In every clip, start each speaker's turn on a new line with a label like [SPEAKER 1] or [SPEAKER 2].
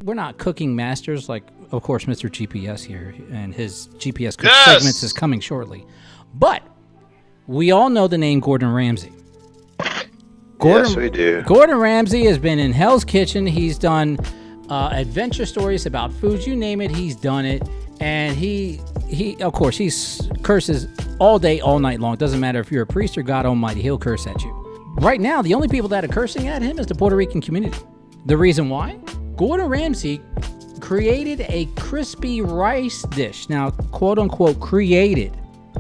[SPEAKER 1] we're not cooking masters like, of course, Mr. GPS here, and his GPS
[SPEAKER 2] Yes!
[SPEAKER 1] segments is coming shortly. But we all know the name Gordon Ramsay.
[SPEAKER 3] Yes, we do.
[SPEAKER 1] Gordon Ramsay has been in Hell's Kitchen. He's done adventure stories about foods, you name it, he's done it. And he of course, he curses all day, all night long. Doesn't matter if you're a priest or God Almighty, he'll curse at you. Right now, the only people that are cursing at him is the Puerto Rican community. The reason why? Gordon Ramsay created a crispy rice dish. Now, quote unquote, created.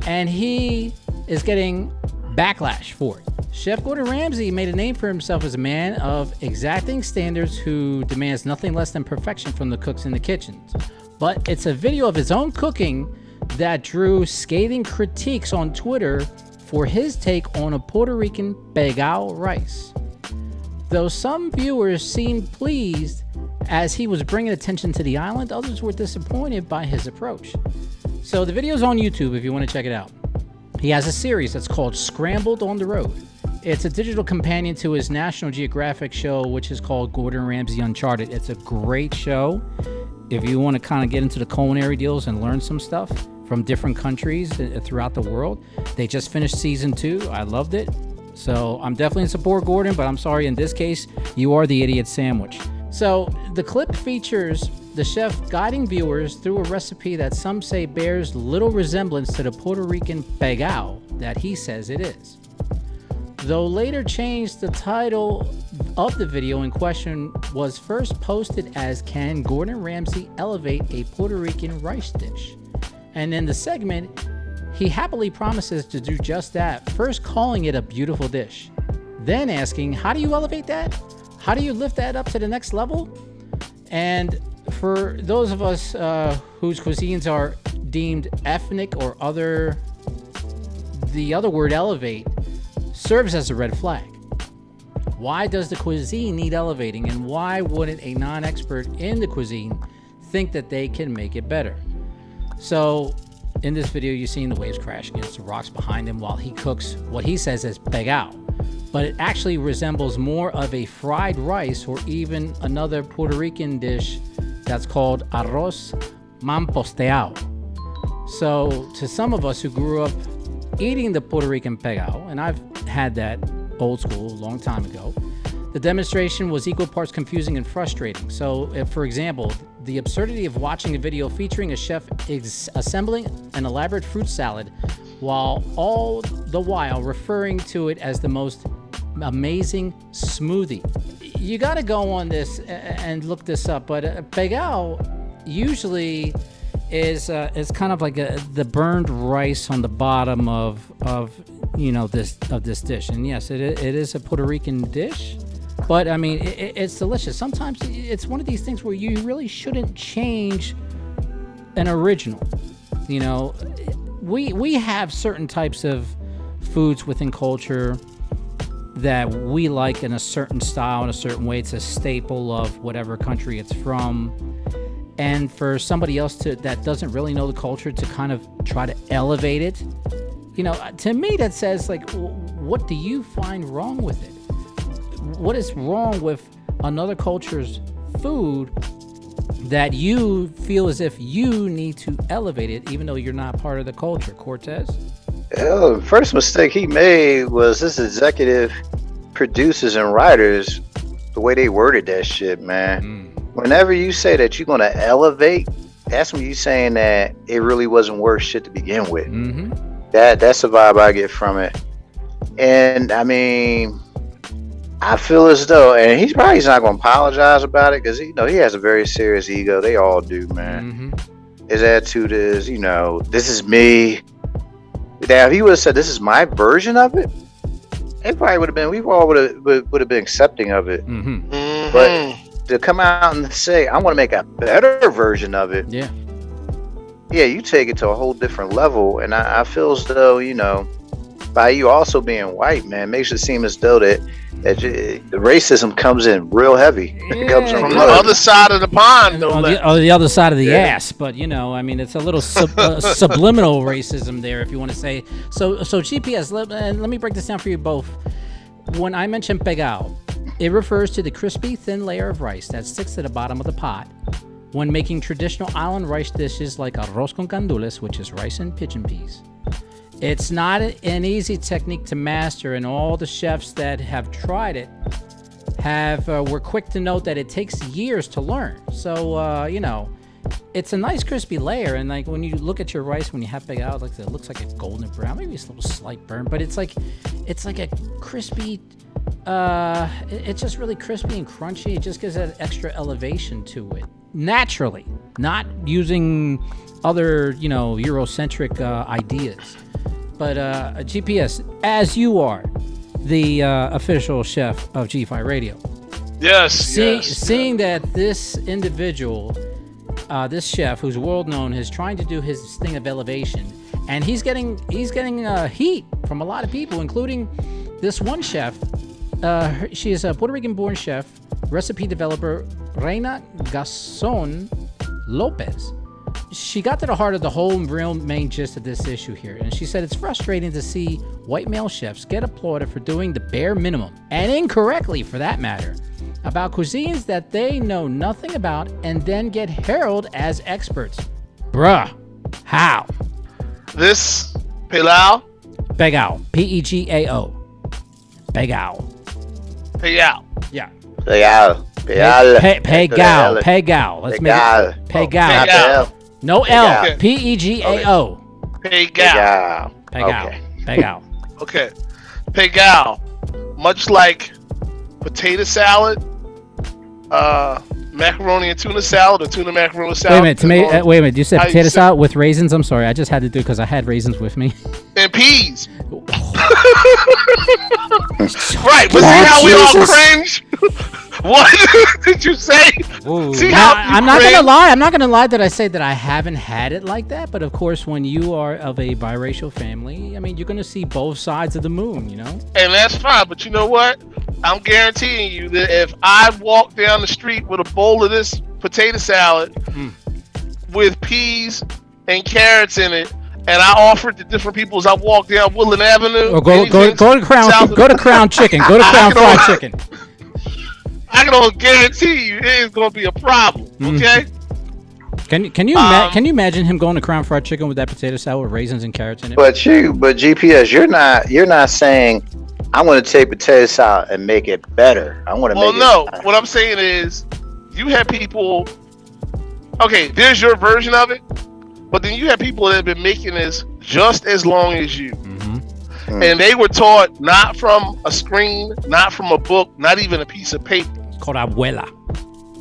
[SPEAKER 1] And he is getting backlash for it. Chef Gordon Ramsay made a name for himself as a man of exacting standards who demands nothing less than perfection from the cooks in the kitchens. But it's a video of his own cooking that drew scathing critiques on Twitter for his take on a Puerto Rican Pegao rice. Though some viewers seemed pleased as he was bringing attention to the island, others were disappointed by his approach. So the video's on YouTube if you want to check it out. He has a series that's called Scrambled on the Road. It's a digital companion to his National Geographic show, which is called Gordon Ramsay Uncharted. It's a great show. If you want to kind of get into the culinary deals and learn some stuff from different countries throughout the world, they just finished season 2. I loved it. So I'm definitely in support, Gordon, but I'm sorry, in this case, you are the idiot sandwich. So the clip features the chef guiding viewers through a recipe that some say bears little resemblance to the Puerto Rican Pegao that he says it is. Though later changed, the title of the video in question was first posted as "Can Gordon Ramsay Elevate a Puerto Rican Rice Dish?" And in the segment, he happily promises to do just that, first calling it a beautiful dish, then asking, how do you elevate that? How do you lift that up to the next level? And for those of us whose cuisines are deemed ethnic or other, the other word elevate serves as a red flag. Why does the cuisine need elevating, and why wouldn't a non-expert in the cuisine think that they can make it better? So in this video, you're seeing the waves crash against the rocks behind him while he cooks what he says is Pegao, but it actually resembles more of a fried rice or even another Puerto Rican dish that's called arroz mamposteado. So to some of us who grew up eating the Puerto Rican Pegao, and I've had that old school a long time ago, the demonstration was equal parts confusing and frustrating. So if, for example, the absurdity of watching a video featuring a chef assembling an elaborate fruit salad while all the while referring to it as the most amazing smoothie. You got to go on this and look this up, but Pegao usually is kind of like the burned rice on the bottom of this dish. And yes, it is a Puerto Rican dish, but I mean it's delicious. Sometimes it's one of these things where you really shouldn't change an original. You know, we have certain types of foods within culture that we like in a certain style, in a certain way. It's a staple of whatever country it's from. And for somebody else that doesn't really know the culture to kind of try to elevate it, to me that says, like, what do you find wrong with it? What is wrong with another culture's food that you feel as if you need to elevate it, even though you're not part of the culture? Cortez?
[SPEAKER 3] The first mistake he made was this executive producers and writers, the way they worded that shit, man. Whenever you say that you're going to elevate, that's when you're saying that it really wasn't worth shit to begin with. That's the vibe I get from it. And I mean, I feel as though, and he's probably not going to apologize about it, because he has a very serious ego. They all do, man. His attitude is, this is me. Now, if he would have said, this is my version of it, it probably would have been, we all would have been accepting of it. But to come out and say, I want to make a better version of it. Yeah, you take it to a whole different level. And I feel as though, by you also being white, man, makes it seem as though that the racism comes in real heavy. It comes from
[SPEAKER 2] the other side of the pond,
[SPEAKER 1] on the other side of the ass. But I mean, it's a little subliminal racism there, if you want to say. So GPS. Let me break this down for you both. When I mentioned Pegao, It refers to the crispy, thin layer of rice that sticks to the bottom of the pot when making traditional island rice dishes like arroz con gandules, which is rice and pigeon peas. It's not an easy technique to master, and all the chefs that have tried it were quick to note that it takes years to learn. So, it's a nice crispy layer, and like when you look at your rice when you have Pegao, it looks like a golden brown, maybe it's a little slight burn, but it's like a crispy. It's just really crispy and crunchy. It just gives that extra elevation to it naturally, not using other Eurocentric ideas. But GPS, as you are the official chef of G-Phi Radio.
[SPEAKER 2] Yes.
[SPEAKER 1] Seeing that this individual, this chef who's world known, is trying to do his thing of elevation, and he's getting heat from a lot of people, including this one chef. She is a Puerto Rican born chef, recipe developer, Reina Gason Lopez. She got to the heart of the whole real main gist of this issue here, and she said it's frustrating to see white male chefs get applauded for doing the bare minimum, and incorrectly for that matter, about cuisines that they know nothing about and then get heralded as experts. Bruh, how?
[SPEAKER 2] This Pegao.
[SPEAKER 1] Pegao. P-E-G-A-O. Pegao.
[SPEAKER 2] Pegao.
[SPEAKER 1] Yeah.
[SPEAKER 3] Pegao.
[SPEAKER 1] Pegao. Let's make it Pegao. No L.
[SPEAKER 2] Okay.
[SPEAKER 1] P-E-G-A-O.
[SPEAKER 2] Pegao.
[SPEAKER 1] Pegao.
[SPEAKER 2] Okay. Pegao. Much like potato salad, macaroni and tuna salad, or tuna macaroni salad.
[SPEAKER 1] Wait a minute. You said potato salad with raisins? I'm sorry. I just had to do it because I had raisins with me.
[SPEAKER 2] And peas. Right. But see how we all cringe? What did you say? See how
[SPEAKER 1] I'm not gonna lie that I say that I haven't had it like that. But of course, when you are of a biracial family, I mean, you're gonna see both sides of the moon,
[SPEAKER 2] And that's fine. But you know what? I'm guaranteeing you that if I walk down the street with a bowl of this potato salad with peas and carrots in it, and I offer it to different people as I walk down Woodland Avenue,
[SPEAKER 1] or go to Crown Chicken, go to Crown Fried Chicken.
[SPEAKER 2] I can guarantee you it is going to be a problem. Okay.
[SPEAKER 1] Can you imagine him going to Crown Fried Chicken with that potato salad with raisins and carrots in it?
[SPEAKER 3] But GPS, you're not saying I'm going to take potato salad and make it better. I want to make it.
[SPEAKER 2] Well, no. What I'm saying is, you have people. Okay, there's your version of it, but then you have people that have been making this just as long as you. And they were taught not from a screen, not from a book, not even a piece of paper.
[SPEAKER 1] It's called abuela.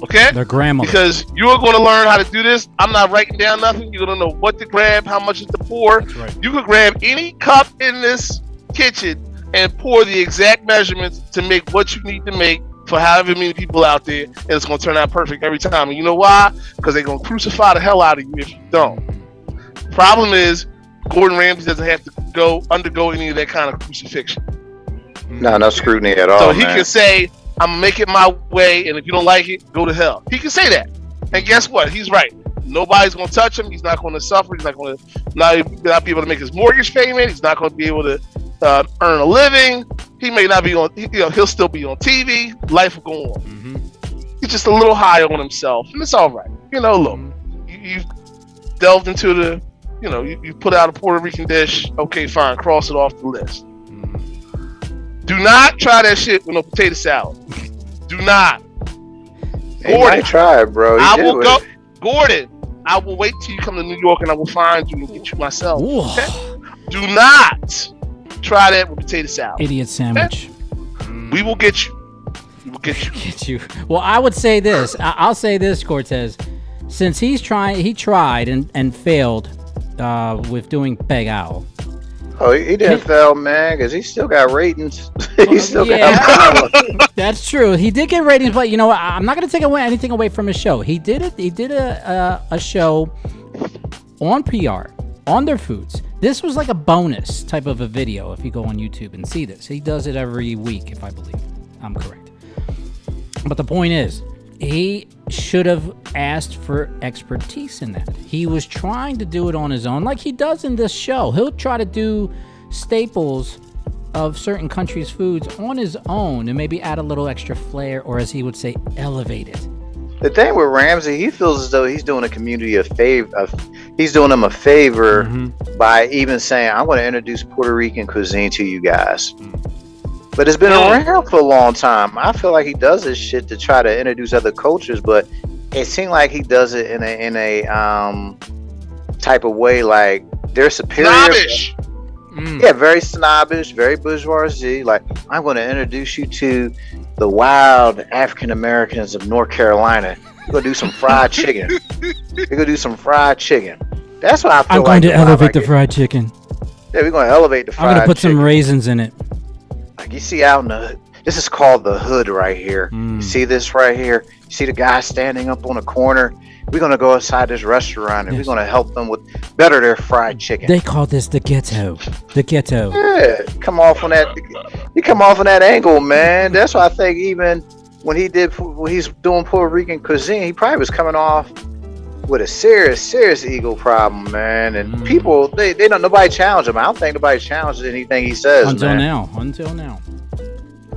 [SPEAKER 2] Okay?
[SPEAKER 1] Their grandmother.
[SPEAKER 2] Because you're going to learn how to do this. I'm not writing down nothing. You're going to know what to grab, how much to pour.
[SPEAKER 1] That's right.
[SPEAKER 2] You could grab any cup in this kitchen and pour the exact measurements to make what you need to make for however many people out there. And it's going to turn out perfect every time. And you know why? Because they're going to crucify the hell out of you if you don't. Problem is, Gordon Ramsay doesn't have to undergo any of that kind of crucifixion.
[SPEAKER 3] No scrutiny at all.
[SPEAKER 2] So he can say, I'm gonna make it my way, and if you don't like it, go to hell. He can say that. And guess what? He's right. Nobody's gonna touch him. He's not gonna suffer. He's not gonna not be able to make his mortgage payment. He's not gonna be able to earn a living. He may not be on, he'll still be on TV. Life will go on. He's just a little high on himself, and it's all right. Look, you've delved into the, you put out a Puerto Rican dish. Okay, fine. Cross it off the list. Do not try that shit with no potato salad. Do not.
[SPEAKER 3] Gordon, try it, bro.
[SPEAKER 2] Gordon, I will wait till you come to New York and I will find you and get you myself. Okay? Do not try that with potato salad.
[SPEAKER 1] Idiot sandwich.
[SPEAKER 2] Okay? We will get you. We will get you.
[SPEAKER 1] Get you. Well, I would say this. I'll say this, Cortez. Since he tried and failed with doing Pegao.
[SPEAKER 3] Oh, he didn't fail, man, because he still got ratings. He still got power.
[SPEAKER 1] That's true. He did get ratings, but I'm not going to take anything away from his show. He did it. He did a show on PR on their foods. This was like a bonus type of a video. If you go on YouTube and see this, he does it every week, if I believe I'm correct. But the point is, he should have asked for expertise in that. He was trying to do it on his own, like he does in this show. He'll try to do staples of certain countries' foods on his own and maybe add a little extra flair, or as he would say, elevate it.
[SPEAKER 3] The thing with Ramsay, he feels as though he's doing a community a favor. He's doing them a favor by even saying, "I'm going to introduce Puerto Rican cuisine to you guys." But it's been around for a long time. I feel like he does this shit to try to introduce other cultures, but it seemed like he does it in a type of way like they're superior.
[SPEAKER 2] Snobbish.
[SPEAKER 3] Yeah, very snobbish, very bourgeoisie. Like, I'm going to introduce you to the wild African Americans of North Carolina. We're going to do some fried chicken. We're going to do some fried chicken. That's what I feel like.
[SPEAKER 1] I'm going to elevate the fried chicken.
[SPEAKER 3] Yeah, we're going to elevate the fried chicken.
[SPEAKER 1] I'm going to put some raisins in it.
[SPEAKER 3] Like, you see out in the... This is called the hood right here. You see this right here? You see the guy standing up on the corner? We're going to go inside this restaurant and we're going to help them with better their fried chicken.
[SPEAKER 1] They call this the ghetto. The ghetto.
[SPEAKER 3] Yeah, come off on that. You come off on that angle, man. That's why I think even when he's doing Puerto Rican cuisine, he probably was coming off with a serious ego problem, man. And people, they don't, nobody challenged him. I don't think nobody challenges anything he says.
[SPEAKER 1] Until
[SPEAKER 3] now.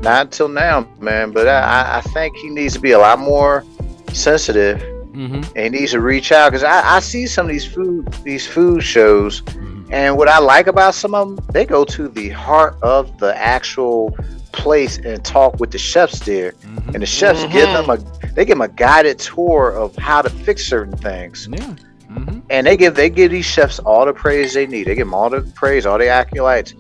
[SPEAKER 3] Not until now, man. But I think he needs to be a lot more sensitive. And he needs to reach out, because I see some of these food shows, and what I like about some of them, they go to the heart of the actual place and talk with the chefs there, and the chefs give them a guided tour of how to fix certain things. And they give these chefs all the praise they need. They give them all the praise, all the accolades.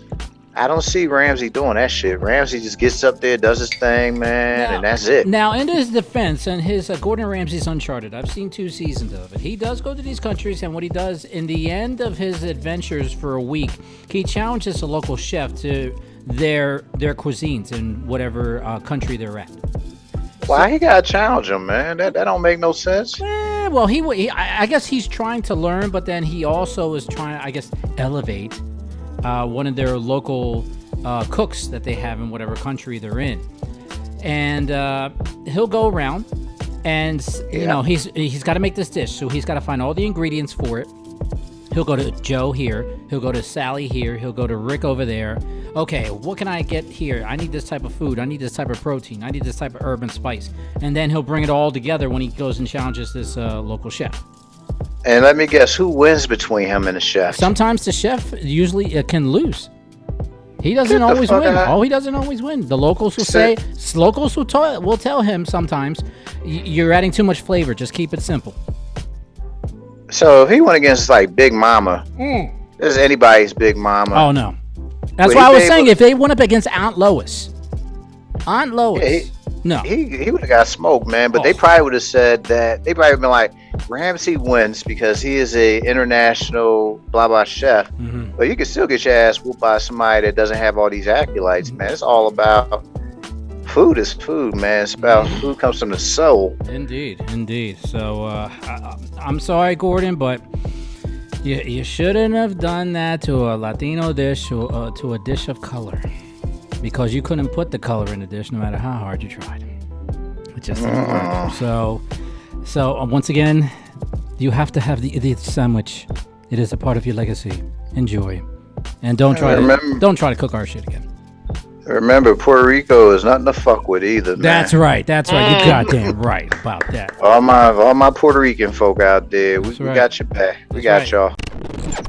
[SPEAKER 3] I don't see Ramsay doing that shit. Ramsay just gets up there, does his thing, man, and that's it.
[SPEAKER 1] Now, in his defense, and his Gordon Ramsay's Uncharted, I've seen 2 seasons of it. He does go to these countries, and what he does in the end of his adventures for a week, he challenges a local chef to their cuisines in whatever country they're at.
[SPEAKER 3] Why he gotta challenge him, man? That don't make no sense.
[SPEAKER 1] Well, I guess he's trying to learn, but then he also is trying, I guess, elevate one of their local cooks that they have in whatever country they're in, and he'll go around, and you know he's got to make this dish, so he's got to find all the ingredients for it. He'll go to Joe here, he'll go to Sally here, he'll go to Rick over there. Okay, what can I get here? I need this type of food, I need this type of protein, I need this type of herb and spice, and then he'll bring it all together when he goes and challenges this local chef.
[SPEAKER 3] And let me guess, who wins between him and the chef?
[SPEAKER 1] Sometimes the chef usually can lose. He doesn't always win. Oh, he doesn't always win. The locals will will tell him sometimes, you're adding too much flavor. Just keep it simple.
[SPEAKER 3] So if he went against like Big Mama, this is anybody's Big Mama.
[SPEAKER 1] Oh no, that's why I was saying if they went up against Aunt Lois. No,
[SPEAKER 3] he would have got smoked, man. But they probably would have said that. They probably been like, Ramsay wins because he is a international blah blah chef. But you can still get your ass whooped by somebody that doesn't have all these accolades, man. It's all about food. Is food, man. It's about food comes from the soul.
[SPEAKER 1] Indeed. So I'm sorry, Gordon, but you shouldn't have done that to a Latino dish or to a dish of color. Because you couldn't put the color in the dish no matter how hard you tried. It just didn't work. So once again, you have to have the sandwich. It is a part of your legacy. Enjoy. And don't try to cook our shit again.
[SPEAKER 3] Remember, Puerto Rico is nothing to fuck with either, man.
[SPEAKER 1] That's right. You goddamn right about that.
[SPEAKER 3] All my Puerto Rican folk out there, we got your back. We got y'all.